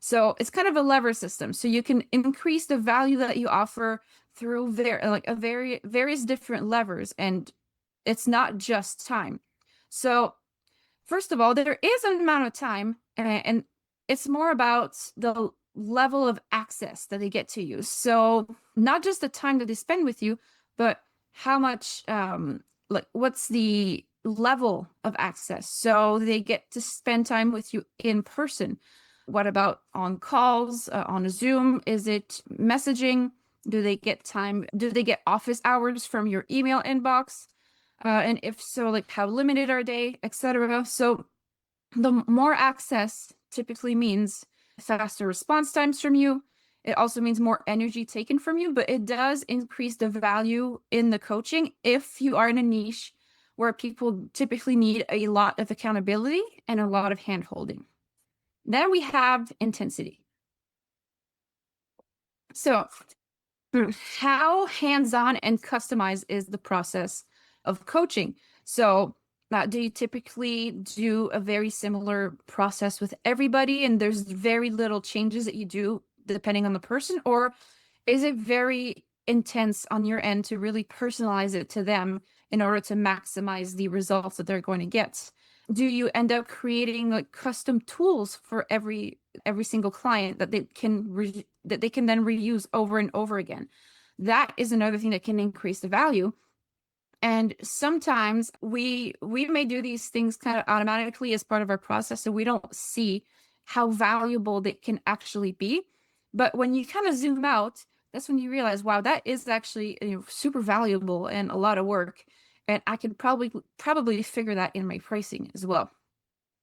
So it's kind of a lever system. So you can increase the value that you offer through various different levers, and it's not just time. So first of all, there is an amount of time, and it's more about the level of access that they get to you. So not just the time that they spend with you, but how much, like what's the level of access? So they get to spend time with you in person. What about on calls, on a Zoom? Is it messaging? Do they get time? Do they get office hours from your email inbox? And if so, like how limited are they, etc. So the more access typically means faster response times from you. It also means more energy taken from you, but it does increase the value in the coaching if you are in a niche where people typically need a lot of accountability and a lot of hand-holding. Then we have intensity. So how hands-on and customized is the process of coaching? So, do you typically do a very similar process with everybody, and there's very little changes that you do depending on the person, or is it very intense on your end to really personalize it to them in order to maximize the results that they're going to get? Do you end up creating like custom tools for every single client that they can then reuse over and over again? That is another thing that can increase the value. And sometimes we may do these things kind of automatically as part of our process, so we don't see how valuable they can actually be. But when you kind of zoom out, that's when you realize, wow, that is actually, super valuable and a lot of work. And I could probably figure that in my pricing as well.